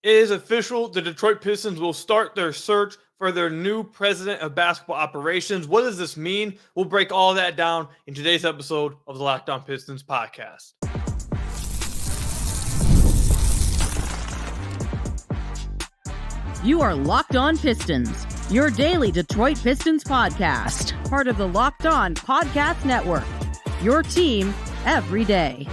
It is official. The Detroit Pistons will start their search for their new president of basketball operations. What does this mean? We'll break all that down in today's episode of the Locked On Pistons podcast. You are Locked On Pistons, your daily Detroit Pistons podcast, part of the Locked On Podcast Network, your team every day.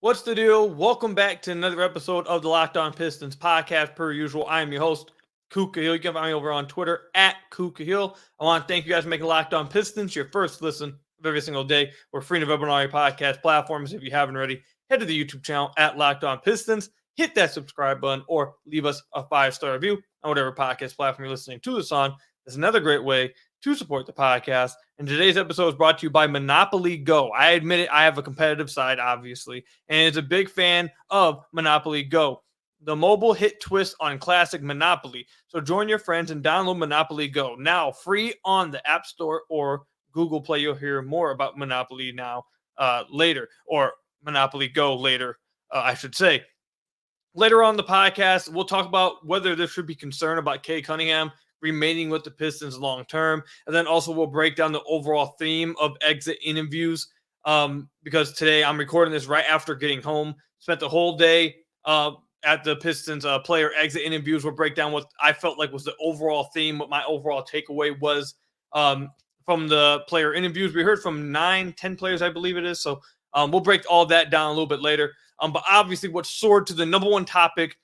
What's the deal? Welcome back to another episode of the Locked On Pistons podcast. Per usual, I am your host, Kuka Hill. You can find me over on Twitter at Kuka Hill. I want to thank you guys for making Locked On Pistons your first listen of every single day. We're free and available on all your podcast platforms. If you haven't already, head to the YouTube channel at Locked On Pistons. Hit that subscribe button or leave us a 5-star review on whatever podcast platform you're listening to this on. That's another great way to support the podcast. And today's episode is brought to you by Monopoly Go. I admit it, I have a competitive side, obviously, and is a big fan of Monopoly Go, the mobile hit twist on classic Monopoly. So join your friends and download Monopoly Go now, free on the App Store or Google Play. You'll hear more about Monopoly now later, or Monopoly Go later, I should say. Later on the podcast, we'll talk about whether there should be concern about Cade Cunningham remaining with the Pistons long term. And then also we'll break down the overall theme of exit interviews because today I'm recording this right after getting home. Spent the whole day at the Pistons player exit interviews. We'll break down what I felt like was the overall theme, what my overall takeaway was from the player interviews. We heard from 9-10 players, I believe it is. So we'll break all that down a little bit later. But obviously what soared to the number one topic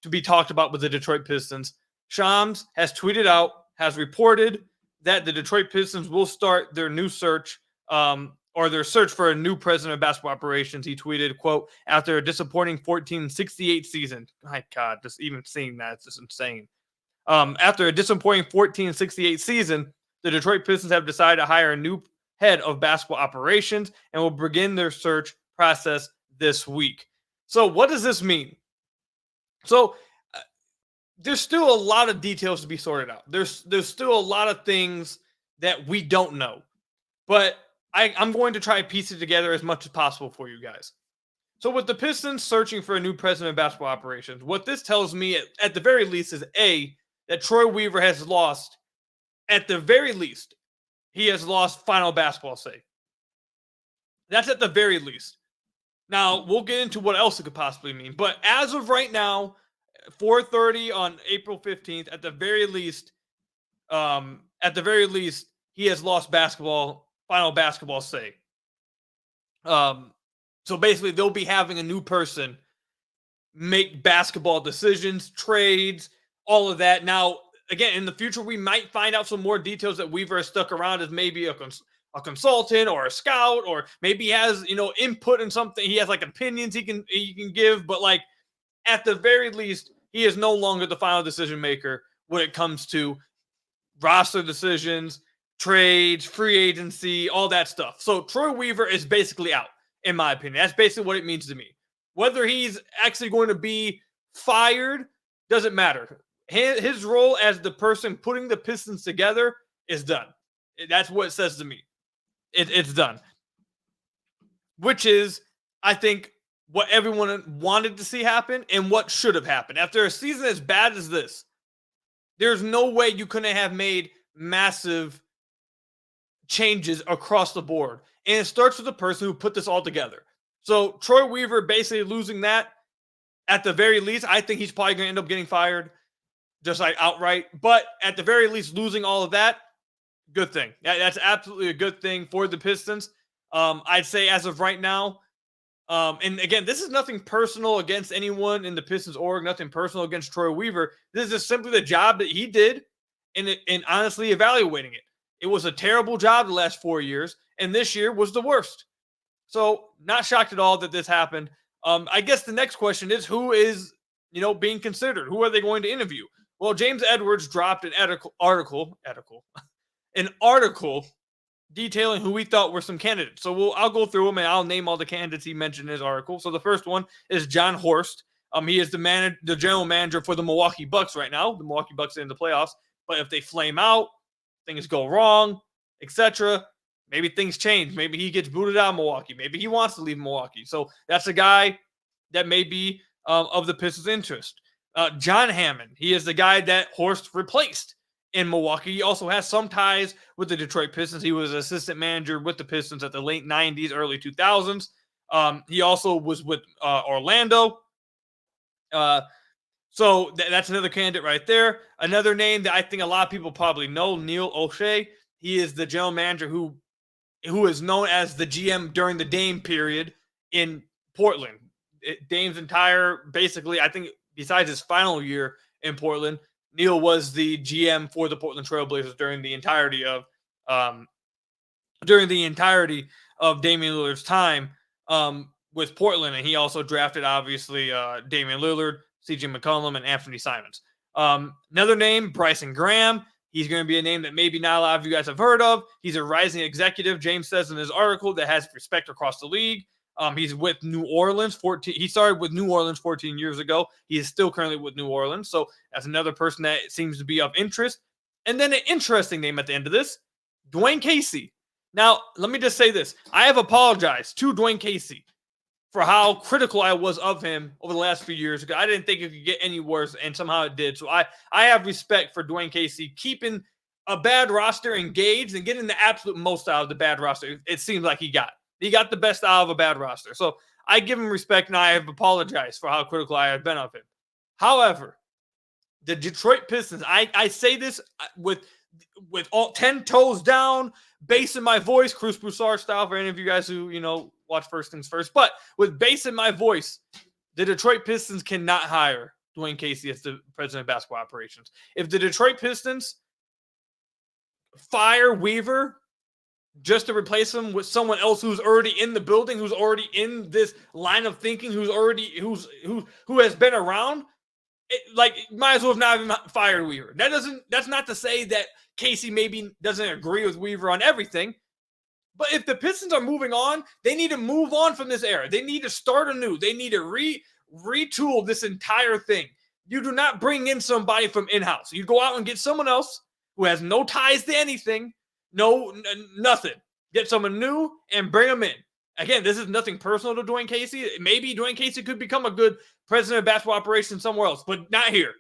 to be talked about with the Detroit Pistons, Shams has tweeted out, has reported that the Detroit Pistons will start their new search or their search for a new president of basketball operations. He tweeted, quote, after a disappointing 14-68 season. My God, just even seeing that, it's just insane. After a disappointing 14-68 season, the Detroit Pistons have decided to hire a new head of basketball operations and will begin their search process this week. So what does this mean? So there's still a lot of details to be sorted out. There's still a lot of things that we don't know, but I'm going to try to piece it together as much as possible for you guys. So with the Pistons searching for a new president of basketball operations, what this tells me at the very least is that Troy Weaver has lost, at the very least, he has lost final basketball say. That's at the very least. Now, we'll get into what else it could possibly mean, but as of right now, 4:30 on April 15th, at the very least, he has lost final basketball say. So basically, they'll be having a new person make basketball decisions, trades, all of that. Now, again, in the future, we might find out some more details that Weaver has stuck around as maybe a consultant or a scout, or maybe he has, input in something. He has like opinions he can give, but like at the very least, he is no longer the final decision maker when it comes to roster decisions, trades, free agency, all that stuff. So Troy Weaver is basically out, in my opinion. That's basically what it means to me. Whether he's actually going to be fired doesn't matter. His role as the person putting the Pistons together is done. That's what it says to me. It's done. Which is, I think, what everyone wanted to see happen and what should have happened. After a season as bad as this, there's no way you couldn't have made massive changes across the board. And it starts with the person who put this all together. So Troy Weaver basically losing that, at the very least, I think he's probably going to end up getting fired, just like outright. But at the very least, losing all of that, good thing. That's absolutely a good thing for the Pistons. I'd say as of right now, and again, this is nothing personal against anyone in the Pistons org, nothing personal against Troy Weaver. This is just simply the job that he did and honestly evaluating it. It was a terrible job the last 4 years, and this year was the worst. So not shocked at all that this happened. I guess the next question is, who is, being considered? Who are they going to interview? Well, James Edwards dropped an article detailing who we thought were some candidates. So I'll go through them and I'll name all the candidates he mentioned in his article. So the first one is John Horst. He is the general manager for the Milwaukee Bucks right now. The Milwaukee Bucks are in the playoffs, but if they flame out, things go wrong, etc., maybe things change. Maybe he gets booted out of Milwaukee. Maybe he wants to leave Milwaukee. So that's a guy that may be of the Pistons' interest. John Hammond, he is the guy that Horst replaced in Milwaukee. He also has some ties with the Detroit Pistons. He was assistant manager with the Pistons at the late 90s, early 2000s. He also was with Orlando. So that's another candidate right there. Another name that I think a lot of people probably know, Neil O'Shea. He is the general manager who is known as the GM during the Dame period in Portland. Dame's entire, basically, I think besides his final year in Portland, Neil was the GM for the Portland Trailblazers during the entirety of Damian Lillard's time with Portland, and he also drafted obviously Damian Lillard, C.J. McCollum, and Anthony Simons. Another name, Bryson Graham. He's going to be a name that maybe not a lot of you guys have heard of. He's a rising executive, James says in his article, that has respect across the league. He's with New Orleans. He started with New Orleans 14 years ago. He is still currently with New Orleans. So that's another person that seems to be of interest. And then an interesting name at the end of this, Dwayne Casey. Now, let me just say this. I have apologized to Dwayne Casey for how critical I was of him over the last few years. I didn't think it could get any worse, and somehow it did. So I have respect for Dwayne Casey keeping a bad roster engaged and getting the absolute most out of the bad roster. It seems like he got the best out of a bad roster. So I give him respect, and I have apologized for how critical I have been of him. However, the Detroit Pistons, I say this with all 10 toes down, bass in my voice, Cruz Broussard style for any of you guys who, watch First Things First. But with bass in my voice, the Detroit Pistons cannot hire Dwayne Casey as the president of basketball operations. If the Detroit Pistons fire Weaver just to replace him with someone else who's already in the building, who's already in this line of thinking, who has been around, might as well have not even fired Weaver. That's not to say that Casey maybe doesn't agree with Weaver on everything. But if the Pistons are moving on, they need to move on from this era. They need to start anew. They need to retool this entire thing. You do not bring in somebody from in-house. You go out and get someone else who has no ties to anything, nothing. Get someone new and bring them in. Again, this is nothing personal to Dwayne Casey. Maybe Dwayne Casey could become a good president of basketball operations somewhere else, but not here.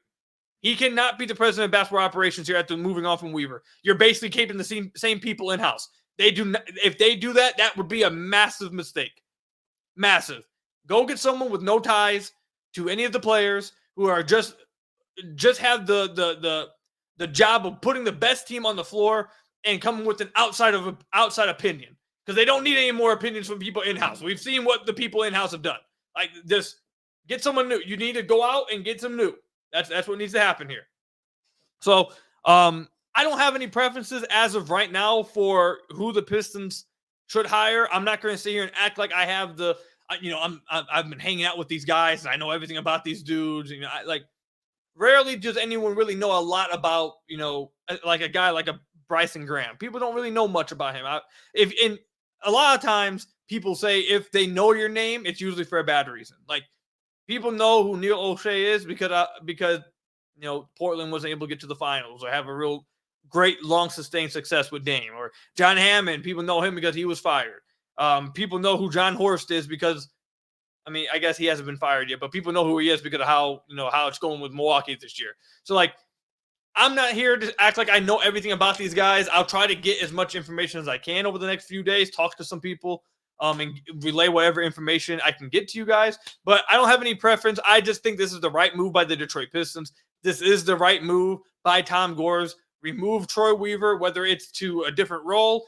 He cannot be the president of basketball operations here after moving on from Weaver. You're basically keeping the same people in-house. If they do that, that would be a massive mistake. Massive. Go get someone with no ties to any of the players who are just have the job of putting the best team on the floor and coming with an outside opinion, because they don't need any more opinions from people in-house. We've seen what the people in-house have done. Just get someone new. You need to go out and get some new. That's what needs to happen here. So, I don't have any preferences as of right now for who the Pistons should hire. I'm not going to sit here and act like I have I've been hanging out with these guys and I know everything about these dudes. Rarely does anyone really know a lot about, like a guy like a Bryson Graham. People don't really know much about him. A lot of times people say if they know your name, it's usually for a bad reason. Like, people know who Neil O'Shea is because Portland wasn't able to get to the finals or have a real great long sustained success with Dame. Or John Hammond, people know him because he was fired. People know who John Horst is because, I guess he hasn't been fired yet, but people know who he is because of how it's going with Milwaukee this year. So I'm not here to act like I know everything about these guys. I'll try to get as much information as I can over the next few days, talk to some people, and relay whatever information I can get to you guys. But I don't have any preference. I just think this is the right move by the Detroit Pistons. This is the right move by Tom Gores. Remove Troy Weaver, whether it's to a different role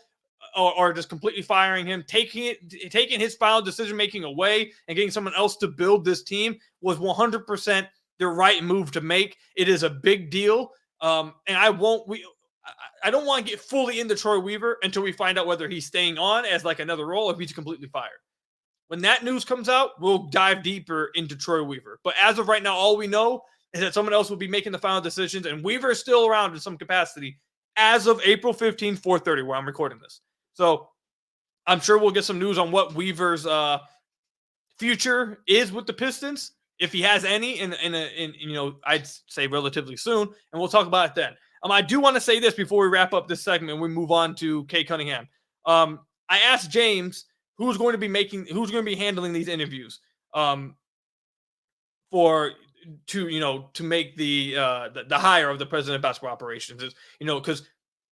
or just completely firing him, taking his final decision-making away and getting someone else to build this team was 100% the right move to make. It is a big deal. And I don't want to get fully into Troy Weaver until we find out whether he's staying on as another role or if he's completely fired. When that news comes out, we'll dive deeper into Troy Weaver. But as of right now, all we know is that someone else will be making the final decisions, and Weaver is still around in some capacity as of April 15th, 4:30, where I'm recording this. So I'm sure we'll get some news on what Weaver's future is with the Pistons, if he has any, I'd say relatively soon, and we'll talk about it then. I do want to say this before we wrap up this segment and we move on to Cade Cunningham. I asked James who's going to be handling these interviews for to make the hire of the president of basketball operations. Is because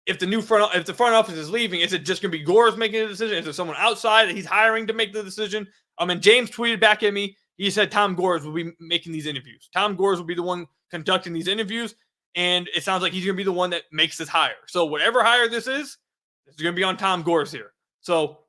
if the front office is leaving, is it just going to be Gores making the decision? Is there someone outside that he's hiring to make the decision? And James tweeted back at me. He said Tom Gores will be making these interviews. Tom Gores will be the one conducting these interviews, and it sounds like he's going to be the one that makes this hire. So whatever hire this is, it's going to be on Tom Gores here. So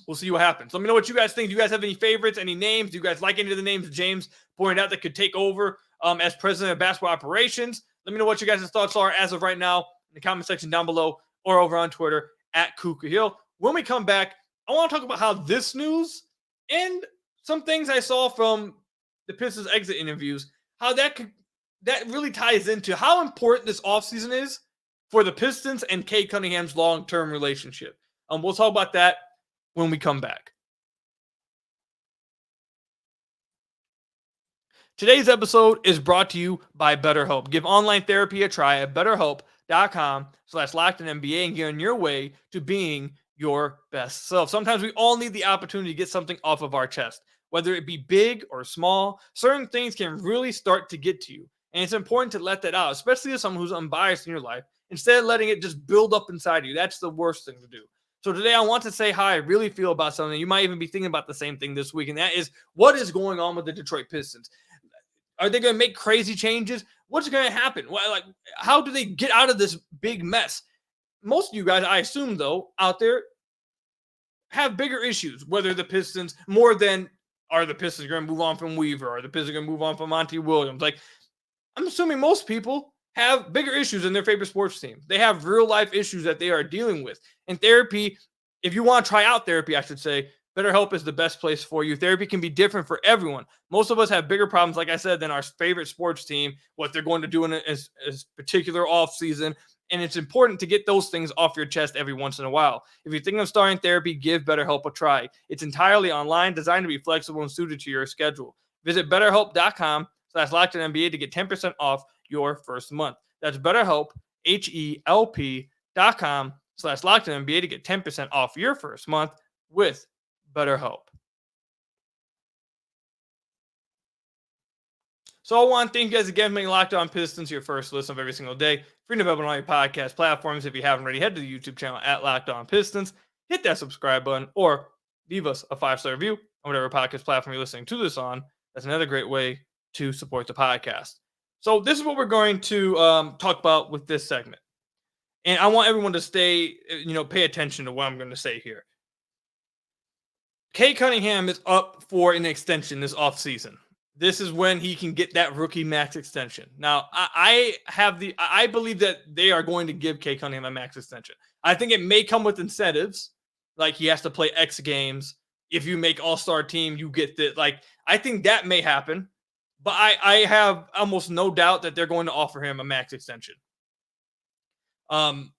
we'll see what happens. Let me know what you guys think. Do you guys have any favorites, any names? Do you guys like any of the names James pointed out that could take over as president of basketball operations? Let me know what you guys' thoughts are as of right now in the comment section down below or over on Twitter at Kuka Hill. When we come back, I want to talk about how this news and some things I saw from the Pistons exit interviews, how that really ties into how important this offseason is for the Pistons and Cade Cunningham's long-term relationship. We'll talk about that when we come back. Today's episode is brought to you by BetterHelp. Give online therapy a try at BetterHelp.com/LockedOnNBA and get on your way to being your best self. Sometimes we all need the opportunity to get something off of our chest. Whether it be big or small, certain things can really start to get to you. And it's important to let that out, especially as someone who's unbiased in your life, instead of letting it just build up inside of you. That's the worst thing to do. So today I want to say how I really feel about something. You might even be thinking about the same thing this week, and that is what is going on with the Detroit Pistons. Are they going to make crazy changes? What's going to happen? How do they get out of this big mess? Most of you guys, I assume, though, out there have bigger issues, whether the Pistons, more than are the Pistons going to move on from Weaver? Are the Pistons going to move on from Monty Williams? I'm assuming most people have bigger issues in their favorite sports team. They have real life issues that they are dealing with. And therapy, if you want to try out therapy, I should say, BetterHelp is the best place for you. Therapy can be different for everyone. Most of us have bigger problems, like I said, than our favorite sports team, what they're going to do in a particular off season. And it's important to get those things off your chest every once in a while. If you're thinking of starting therapy, give BetterHelp a try. It's entirely online, designed to be flexible and suited to your schedule. Visit BetterHelp.com/LockedOnNBA to get 10% off your first month. That's BetterHelp, HELP.com/LockedOnNBA to get 10% off your first month with BetterHelp. So I want to thank you guys again for making Locked On Pistons your first listen of every single day. Free and available on all your podcast platforms. If you haven't already, head to the YouTube channel at Locked On Pistons. Hit that subscribe button or leave us a 5-star review on whatever podcast platform you're listening to this on. That's another great way to support the podcast. So this is what we're going to talk about with this segment. And I want everyone to stay, pay attention to what I'm going to say here. Cade Cunningham is up for an extension this offseason. This is when he can get that rookie max extension. Now, I believe that they are going to give Cade Cunningham a max extension. I think it may come with incentives, like he has to play X games. If you make all-star team, you get that. I think that may happen, but I have almost no doubt that they're going to offer him a max extension. And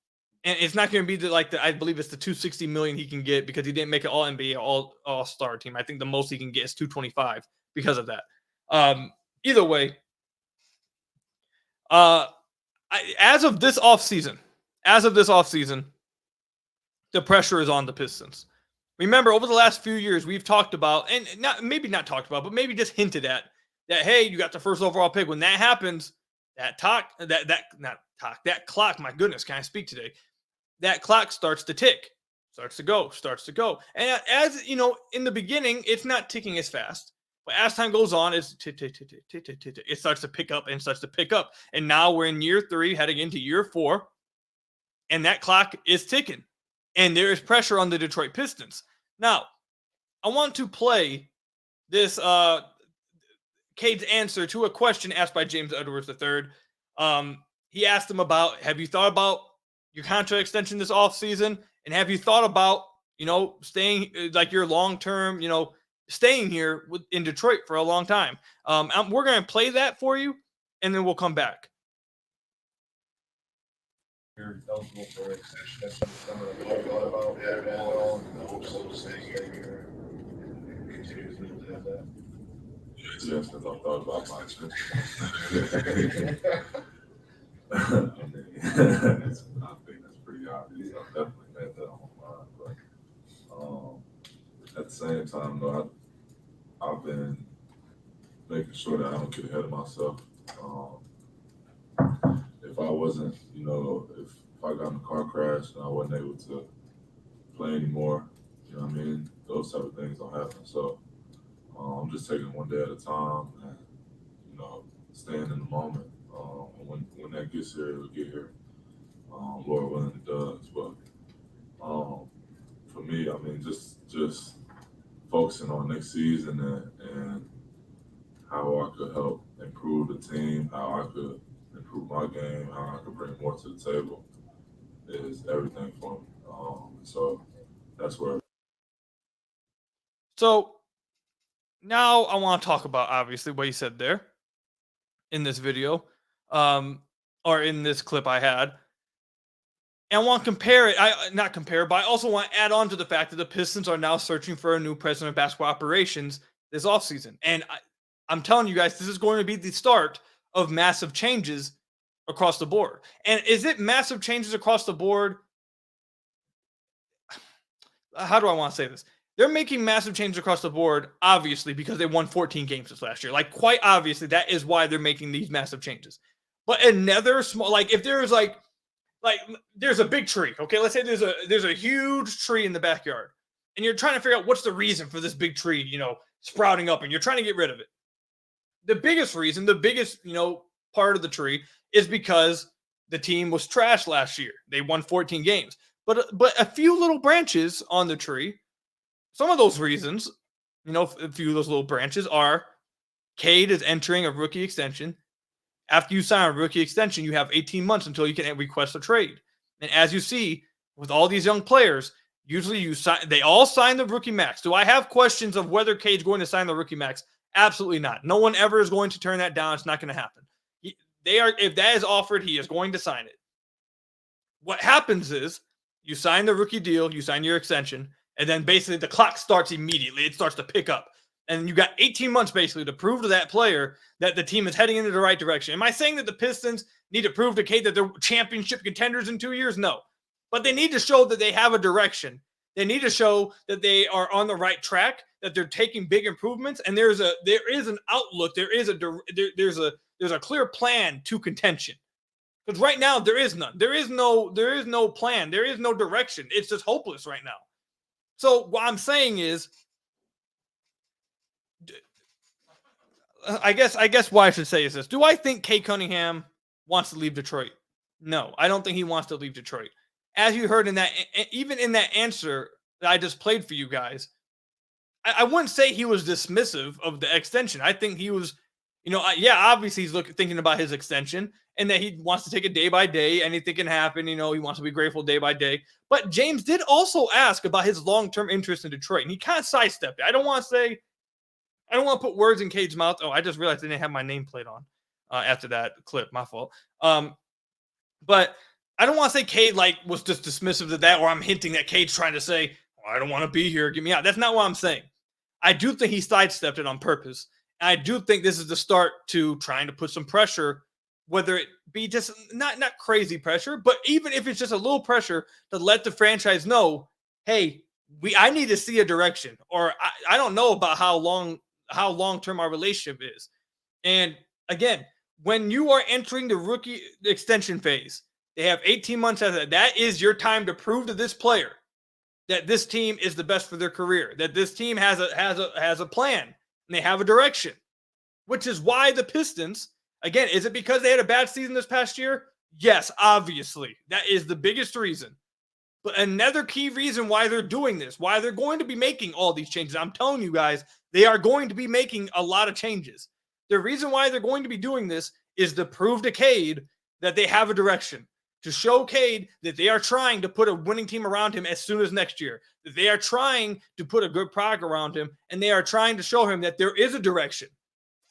it's not going to be I believe it's the $260 million he can get because he didn't make an All-NBA All-Star team. I think the most he can get is $225 because of that. Either way, as of this offseason, the pressure is on the Pistons. Remember, over the last few years, we've talked about, and maybe not talked about, but maybe just hinted at that. Hey, you got the first overall pick. When that happens, that clock. My goodness, can I speak today? That clock starts to tick, starts to go. And as you know, in the beginning, it's not ticking as fast. But as time goes on, it starts to pick up. And now we're in year 3, heading into year 4. And that clock is ticking. And there is pressure on the Detroit Pistons. Now, I want to play this Cade's answer to a question asked by James Edwards III. He asked him about, have you thought about your contract extension this offseason? And have you thought about, staying your long-term, staying here in Detroit for a long time? We're going to play that for you, and then we'll come back. You're eligible for extension summer. Have you thought about that at all in the hopes of staying here and continuously live that? Yes, because I've thought about my extension. I think that's pretty obvious. I've definitely had that on my mind. But at the same time, though, I've been making making sure that I don't get ahead of myself. If I wasn't, if I got in a car crash and I wasn't able to play anymore, those type of things don't happen. So I'm just taking it one day at a time and, staying in the moment. When that gets here, it'll get here. Lord willing, it does. But for me, just focusing on next season and how I could help improve the team, how I could improve my game, how I could bring more to the table is everything for me. So that's where. So now I want to talk about, obviously, what you said there in this video, or in this clip I had. And I want to compare it, not compare, but I also want to add on to the fact that the Pistons are now searching for a new president of basketball operations this offseason. And I'm telling you guys, this is going to be the start of massive changes across the board. And is it massive changes across the board? How do I want to say this? They're making massive changes across the board, obviously, because they won 14 games this last year. Like, quite obviously, that is why they're making these massive changes. But another small, like, if there's like there's a big tree, okay? Let's say there's a huge tree in the backyard, and you're trying to figure out what's the reason for this big tree, sprouting up, and you're trying to get rid of it. The biggest reason, part of the tree is because the team was trash last year. They won 14 games. But a few little branches on the tree, some of those reasons, a few of those little branches are Cade is entering a rookie extension. After you sign a rookie extension, you have 18 months until you can request a trade. And as you see, with all these young players, usually they all sign the rookie max. Do I have questions of whether Cade's going to sign the rookie max? Absolutely not. No one ever is going to turn that down. It's not going to happen. If that is offered, he is going to sign it. What happens is you sign the rookie deal, you sign your extension, and then basically the clock starts immediately. It starts to pick up. And you got 18 months basically to prove to that player that the team is heading into the right direction. Am I saying that the Pistons need to prove to Cade that they're championship contenders in 2 years? No. But they need to show that they have a direction. They need to show that they are on the right track, that they're taking big improvements, and there is an outlook, there's a clear plan to contention. Because right now there is none. There is no plan. There is no direction. It's just hopeless right now. So what I'm saying is, I guess what I should say is this. Do I think Cade Cunningham wants to leave Detroit? No, I don't think he wants to leave Detroit. As you heard even in that answer that I just played for you guys, I wouldn't say he was dismissive of the extension. I think he was, obviously he's thinking about his extension and that he wants to take it day by day. Anything can happen. He wants to be grateful day by day. But James did also ask about his long-term interest in Detroit, and he kind of sidestepped it. I don't want to put words in Cade's mouth. Oh, I just realized I didn't have my nameplate on after that clip. My fault. But I don't want to say Cade was just dismissive of that, or I'm hinting that Cade's trying to say, I don't want to be here, get me out. That's not what I'm saying. I do think he sidestepped it on purpose. And I do think this is the start to trying to put some pressure, whether it be just not crazy pressure, but even if it's just a little pressure to let the franchise know, hey, I need to see a direction, or I don't know about how long-term our relationship is. And again, when you are entering the rookie extension phase, they have 18 months after that. That is your time to prove to this player that this team is the best for their career, that this team has a plan and they have a direction, which is why the Pistons, again, is it because they had a bad season this past year? Yes, obviously. That is the biggest reason. But another key reason why they're doing this, why they're going to be making all these changes, I'm telling you guys, they are going to be making a lot of changes. The reason why they're going to be doing this is to prove to Cade that they have a direction, to show Cade that they are trying to put a winning team around him as soon as next year, that they are trying to put a good product around him, and they are trying to show him that there is a direction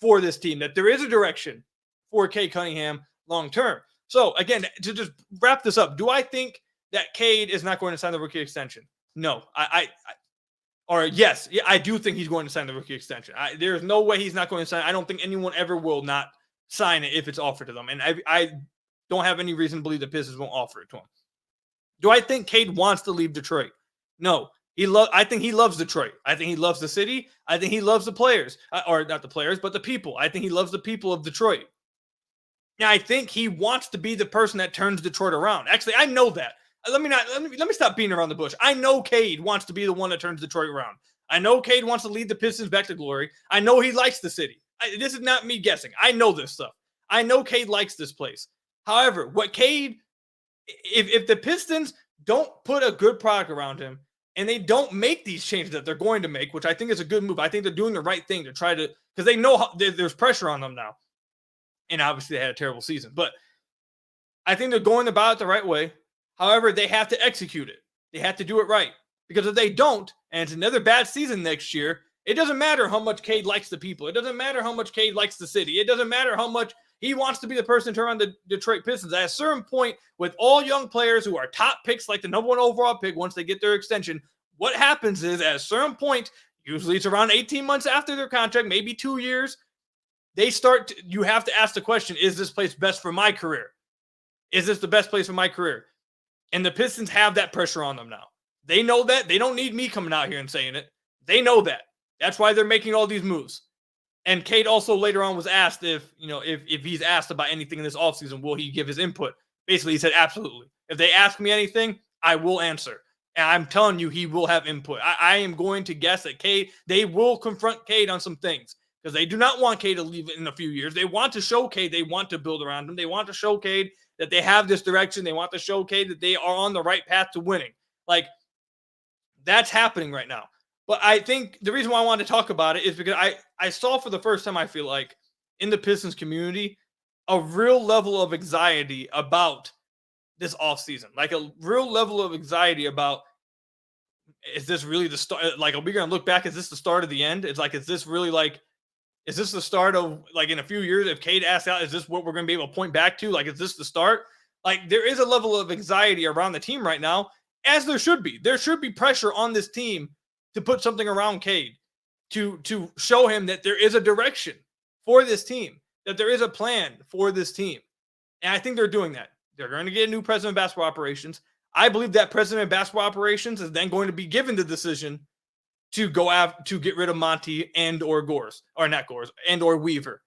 for this team, that there is a direction for Cade Cunningham long term. So again, to just wrap this up, do I think that Cade is not going to sign the rookie extension? No, yes, I do think he's going to sign the rookie extension. There's no way he's not going to sign. I don't think anyone ever will not sign it if it's offered to them. And I don't have any reason to believe the Pistons won't offer it to him. Do I think Cade wants to leave Detroit? No, I think he loves Detroit. I think he loves the city. I think he loves the players, or not the players, but the people. I think he loves the people of Detroit. Now, I think he wants to be the person that turns Detroit around. Actually, I know that. Let me stop beating around the bush. I know Cade wants to be the one that turns Detroit around. I know Cade wants to lead the Pistons back to glory. I know he likes the city. This is not me guessing. I know this stuff. I know Cade likes this place. However, what Cade, if the Pistons don't put a good product around him and they don't make these changes that they're going to make, which I think is a good move. I think they're doing the right thing to try to, because they know there's pressure on them now. And obviously they had a terrible season, but I think they're going about it the right way. However, they have to execute it. They have to do it right, because if they don't, and it's another bad season next year, it doesn't matter how much Cade likes the people. It doesn't matter how much Cade likes the city. It doesn't matter how much he wants to be the person to turn on the Detroit Pistons. At a certain point, with all young players who are top picks, like the number 1 overall pick, once they get their extension, what happens is at a certain point, usually it's around 18 months after their contract, maybe 2 years, you have to ask the question, is this place best for my career? Is this the best place for my career? And the Pistons have that pressure on them now. They know that. They don't need me coming out here and saying it. They know that. That's why they're making all these moves. And Cade also later on was asked if he's asked about anything in this offseason, will he give his input? Basically, he said, absolutely. If they ask me anything, I will answer. And I'm telling you, he will have input. I am going to guess that they will confront Cade on some things, because they do not want Cade to leave in a few years. They want to show Cade they want to build around him. They want to show Cade that they have this direction. They want to show Cade that they are on the right path to winning. Like, that's happening right now. But I think the reason why I wanted to talk about it is because I saw for the first time, I feel like, in the Pistons community, a real level of anxiety about this offseason. Like a real level of anxiety about, is this really the start? Like, are we going to look back? Is this the start of the end? It's like, is this the start of, like, in a few years, if Cade asks out, is this what we're going to be able to point back to? Like, is this the start? Like, there is a level of anxiety around the team right now, as there should be. There should be pressure on this team to put something around Cade, to show him that there is a direction for this team, that there is a plan for this team. And I think they're doing that. They're going to get a new president of basketball operations. I believe that president of basketball operations is then going to be given the decision to get rid of Monty and or Gores, or not Gores, and or Weaver.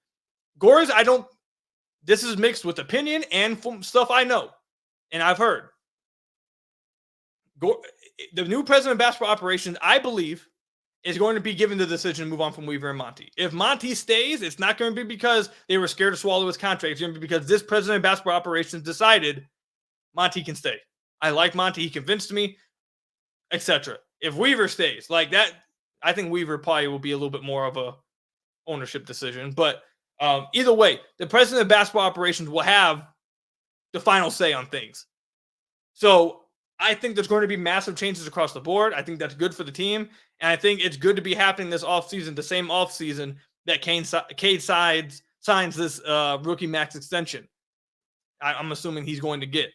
Gores, this is mixed with opinion and from stuff I know and I've heard. The new president of basketball operations, I believe, is going to be given the decision to move on from Weaver and Monty. If Monty stays, it's not going to be because they were scared to swallow his contract. It's going to be because this president of basketball operations decided Monty can stay. I like Monty. He convinced me, etc. If Weaver stays like that, I think Weaver probably will be a little bit more of a ownership decision. But either way, the president of basketball operations will have the final say on things. So I think there's going to be massive changes across the board. I think that's good for the team. And I think it's good to be happening this offseason, the same offseason that Cade signs this rookie max extension. I'm assuming he's going to get.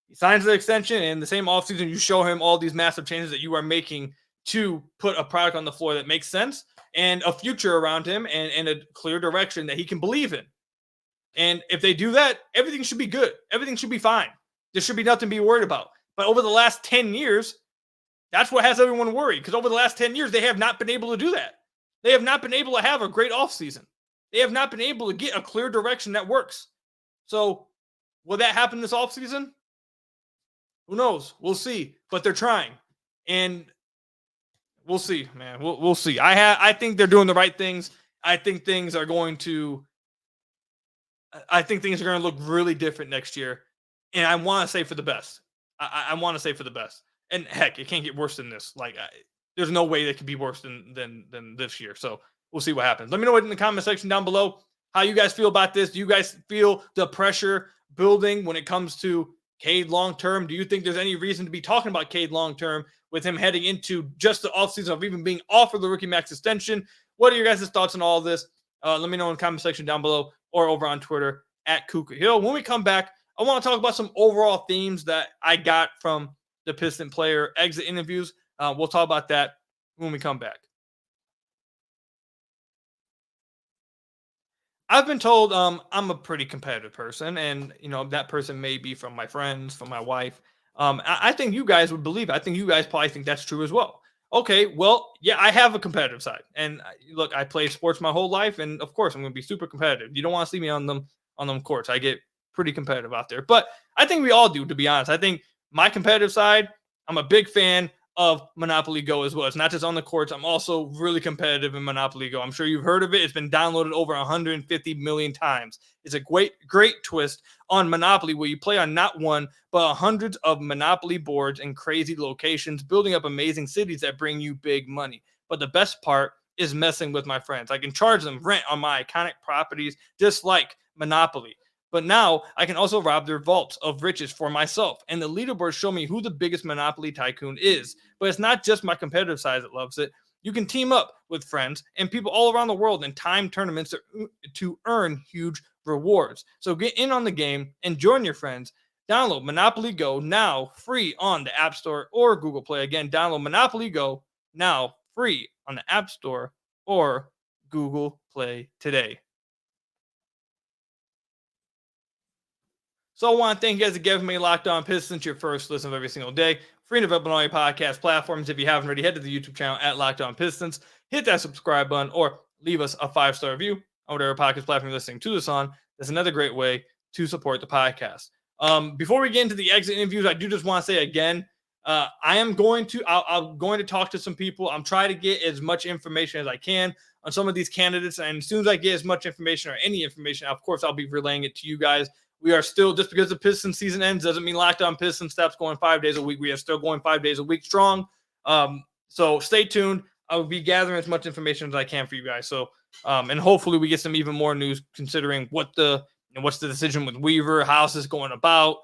He signs the extension, and the same offseason, you show him all these massive changes that you are making to put a product on the floor that makes sense and a future around him and a clear direction that he can believe in. And if they do that, everything should be good. Everything should be fine. There should be nothing to be worried about. But over the last 10 years, that's what has everyone worried, because over the last 10 years, they have not been able to do that. They have not been able to have a great offseason. They have not been able to get a clear direction that works. So will that happen this offseason? Who knows? We'll see. But they're trying. And we'll see, man. We'll see. I think they're doing the right things. I think things are going to look really different next year. And I want to say for the best. I want to say for the best. And heck, it can't get worse than this. Like, there's no way that could be worse than this year. So we'll see what happens. Let me know in the comment section down below how you guys feel about this. Do you guys feel the pressure building when it comes to Cade long-term? Do you think there's any reason to be talking about Cade long-term with him heading into just the offseason of even being offered the rookie max extension? What are your guys' thoughts on all of this? Let me know in the comment section down below or over on Twitter at Kuka Hill. When we come back, I want to talk about some overall themes that I got from the Piston player exit interviews. We'll talk about that when we come back. I've been told I'm a pretty competitive person, and that person may be from my friends, from my wife. I think you guys would believe it. I think you guys probably think that's true as well. Okay, well, yeah, I have a competitive side, and look, I play sports my whole life, and of course, I'm going to be super competitive. You don't want to see me on them courts. I get pretty competitive out there, but I think we all do, to be honest. I think my competitive side, I'm a big fan of Monopoly Go as well. It's not just on the courts. I'm also really competitive in Monopoly Go. I'm sure you've heard of it. It's been downloaded over 150 million times. It's a great twist on Monopoly where you play on not one, but hundreds of Monopoly boards in crazy locations, building up amazing cities that bring you big money. But the best part is messing with my friends. I can charge them rent on my iconic properties, just like Monopoly. But now I can also rob their vaults of riches for myself. And the leaderboards show me who the biggest Monopoly tycoon is. But it's not just my competitive side that loves it. You can team up with friends and people all around the world in time tournaments to earn huge rewards. So get in on the game and join your friends. Download Monopoly Go now free on the App Store or Google Play. Again, download Monopoly Go now free on the App Store or Google Play today. So I want to thank you guys again for making Locked On Pistons your first listen of every single day. Free and available on all your podcast platforms. If you haven't already, head to the YouTube channel at Locked On Pistons. Hit that subscribe button or leave us a 5-star review on whatever podcast platform you're listening to this on. That's another great way to support the podcast. Before we get into the exit interviews, I do just want to say again, I'm going to talk to some people. I'm trying to get as much information as I can on some of these candidates. And as soon as I get as much information or any information, of course, I'll be relaying it to you guys. We are still, just because the Pistons season ends doesn't mean Locked On Pistons stops going 5 days a week. We are still going 5 days a week strong. So stay tuned. I will be gathering as much information as I can for you guys. So, and hopefully we get some even more news considering what's the decision with Weaver, how's this going about,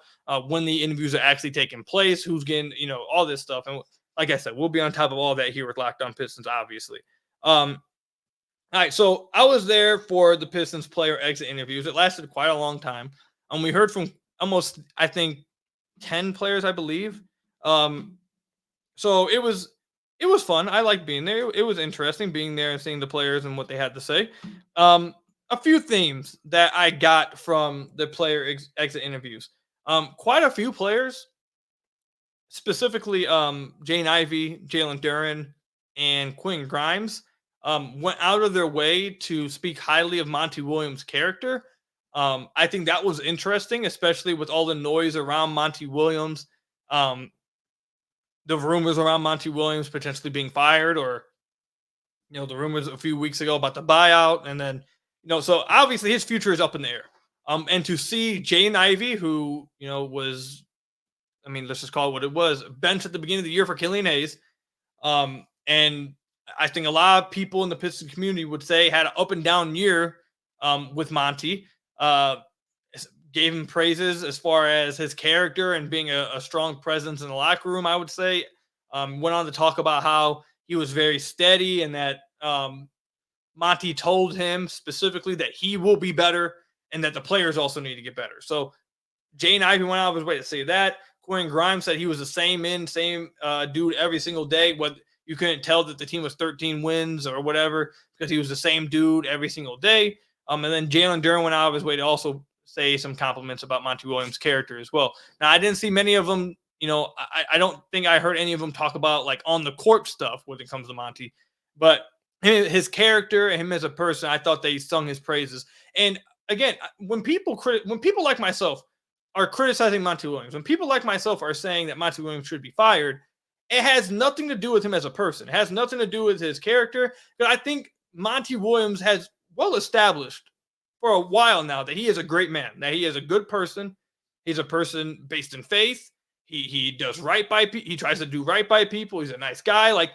when the interviews are actually taking place, who's getting, all this stuff. And like I said, we'll be on top of all that here with Locked On Pistons, obviously. All right, so I was there for the Pistons player exit interviews. It lasted quite a long time. We heard from almost, I think, 10 players, I believe. So it was fun. I liked being there. It was interesting being there and seeing the players and what they had to say. A few themes that I got from the player exit interviews. Quite a few players, specifically Jane Ivey, Jalen Duren, and Quinn Grimes, went out of their way to speak highly of Monty Williams' character. I think that was interesting, especially with all the noise around Monty Williams, the rumors around Monty Williams potentially being fired, or the rumors a few weeks ago about the buyout, and then so obviously his future is up in the air. And to see Jane Ivey, who was, let's just call it what it was, benched at the beginning of the year for Killian Hayes, and I think a lot of people in the Pistons community would say had an up and down year with Monty. Gave him praises as far as his character and being a strong presence in the locker room, I would say. Went on to talk about how he was very steady and that Monty told him specifically that he will be better and that the players also need to get better. So Jane Ivey went out of his way to say that. Quinn Grimes said he was the same dude every single day. What you couldn't tell that the team was 13 wins or whatever because he was the same dude every single day. And then Jalen Duren went out of his way to also say some compliments about Monty Williams' character as well. Now, I didn't see many of them, I don't think I heard any of them talk about like on the court stuff when it comes to Monty, but his character and him as a person, I thought they sung his praises. And again, when people like myself are criticizing Monty Williams, when people like myself are saying that Monty Williams should be fired, it has nothing to do with him as a person. It has nothing to do with his character. But I think Monty Williams has well established for a while now that he is a great man, that he is a good person. He's a person based in faith. He does right by people. He tries to do right by people. He's a nice guy. Like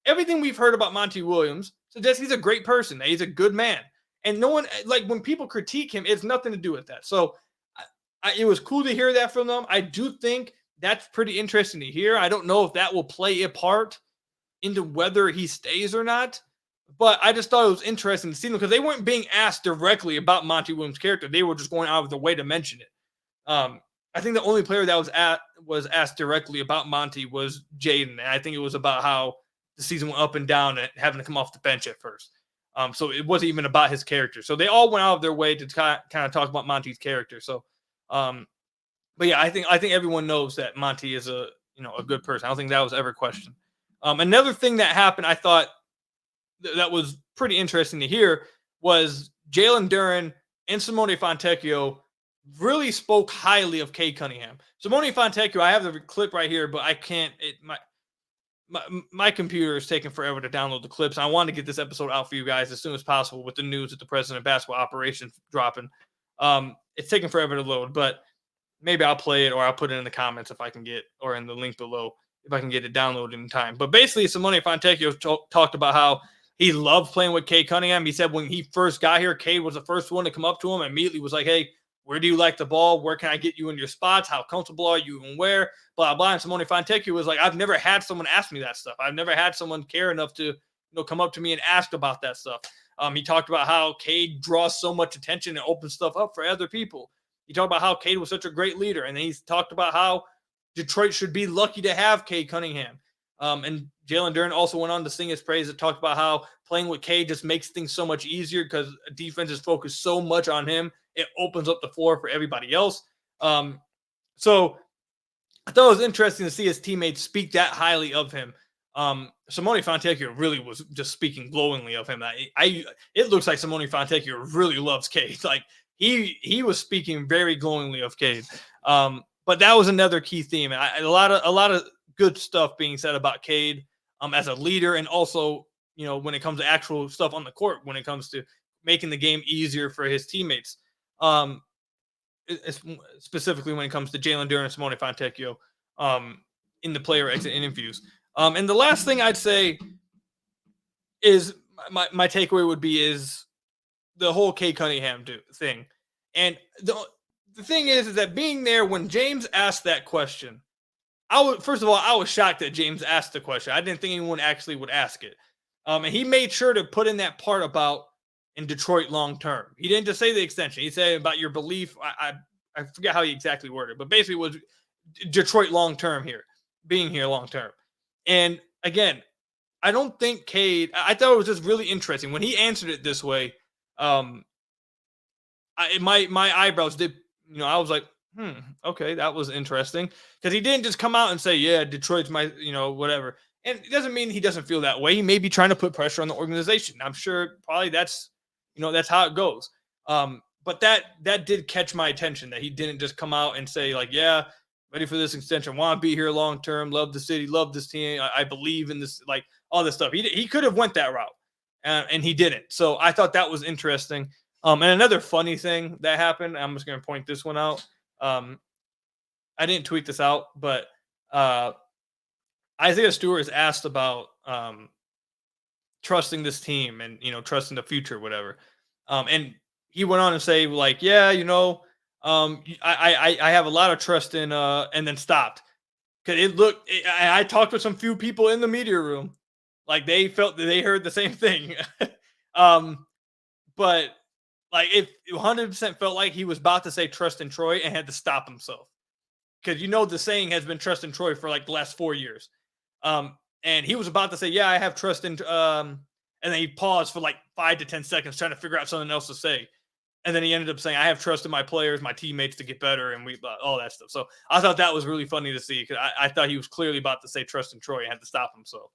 everything we've heard about Monty Williams suggests he's a great person, that he's a good man. And no one, like when people critique him, it's nothing to do with that. So it was cool to hear that from them. I do think that's pretty interesting to hear. I don't know if that will play a part into whether he stays or not. But I just thought it was interesting to see them because they weren't being asked directly about Monty Williams' character. They were just going out of their way to mention it. I think the only player that was asked directly about Monty was Jaden. And I think it was about how the season went up and down and having to come off the bench at first. So it wasn't even about his character. So they all went out of their way to kind of talk about Monty's character. So, but But yeah, I think everyone knows that Monty is a good person. I don't think that was ever questioned. Another thing that happened, I thought that was pretty interesting to hear was Jalen Duren and Simone Fontecchio really spoke highly of Cade Cunningham. Simone Fontecchio, I have the clip right here, but I can't. My computer is taking forever to download the clips. I want to get this episode out for you guys as soon as possible with the news that the president of basketball operations dropping. It's taking forever to load, but maybe I'll play it or I'll put it in the comments if I can get, or in the link below if I can get it downloaded in time. But basically, Simone Fontecchio talked about how he loved playing with Cade Cunningham. He said when he first got here, Cade was the first one to come up to him and immediately was like, hey, where do you like the ball? Where can I get you in your spots? How comfortable are you and where? Blah, blah. And Simone Fontecchio was like, I've never had someone ask me that stuff. I've never had someone care enough to come up to me and ask about that stuff. He talked about how Cade draws so much attention and opens stuff up for other people. He talked about how Cade was such a great leader. And then he's talked about how Detroit should be lucky to have Cade Cunningham. And Jalen Duren also went on to sing his praise and talked about how playing with Cade just makes things so much easier because defense is focused so much on him. It opens up the floor for everybody else. So I thought it was interesting to see his teammates speak that highly of him. Simone Fontecchio really was just speaking glowingly of him. It looks like Simone Fontecchio really loves Cade. Like he was speaking very glowingly of Cade. But that was another key theme. A lot of good stuff being said about Cade as a leader, and also when it comes to actual stuff on the court, when it comes to making the game easier for his teammates. Specifically when it comes to Jalen Duren and Simone Fontecchio in the player exit interviews. And the last thing I'd say is my takeaway would be is the whole Cade Cunningham thing. And the thing is that being there when James asked that question, first of all, I was shocked that James asked the question. I didn't think anyone actually would ask it. And he made sure to put in that part about in Detroit long term. He didn't just say the extension. He said about your belief. I forget how he exactly worded, but basically it was Detroit long term here, being here long term. And again, I don't think Cade. I thought it was just really interesting when he answered it this way. My eyebrows did. I was like, okay, that was interesting, because he didn't just come out and say, yeah, Detroit's my, whatever. And it doesn't mean he doesn't feel that way. He may be trying to put pressure on the organization. I'm sure probably that's how it goes. But that did catch my attention, that he didn't just come out and say like, yeah, ready for this extension, want to be here long term, love the city, love this team, I believe in this, like all this stuff. He could have went that route, and he didn't. So I thought that was interesting. And another funny thing that happened, I'm just going to point this one out. I didn't tweet this out, but Isaiah Stewart is asked about trusting this team and trusting the future, whatever. And he went on and say like, yeah, I have a lot of trust in, and then stopped, because I talked with some few people in the media room, like they felt that they heard the same thing. But like it 100% felt like he was about to say trust in Troy and had to stop himself, because the saying has been trust in Troy for like the last 4 years. And he was about to say, yeah, I have trust in, and then he paused for like 5 to 10 seconds trying to figure out something else to say. And then he ended up saying, I have trust in my players, my teammates to get better, and all that stuff. So I thought that was really funny to see, because I thought he was clearly about to say trust in Troy and had to stop himself,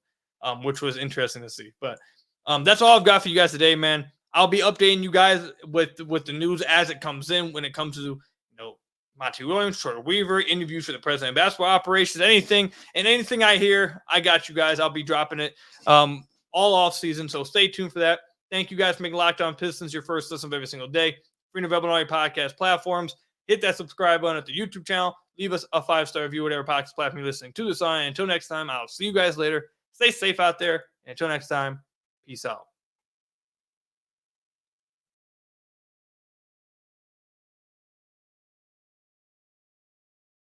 which was interesting to see. But that's all I've got for you guys today, man. I'll be updating you guys with the news as it comes in, when it comes to Monty Williams, Shorter Weaver, interviews for the president of basketball operations, anything I hear, I got you guys. I'll be dropping it all off season, so stay tuned for that. Thank you guys for making Locked On Pistons your first listen of every single day. Free and available on all your podcast platforms. Hit that subscribe button at the YouTube channel. Leave us a 5-star review, whatever podcast platform you're listening to this on. Until next time, I'll see you guys later. Stay safe out there. And until next time, peace out.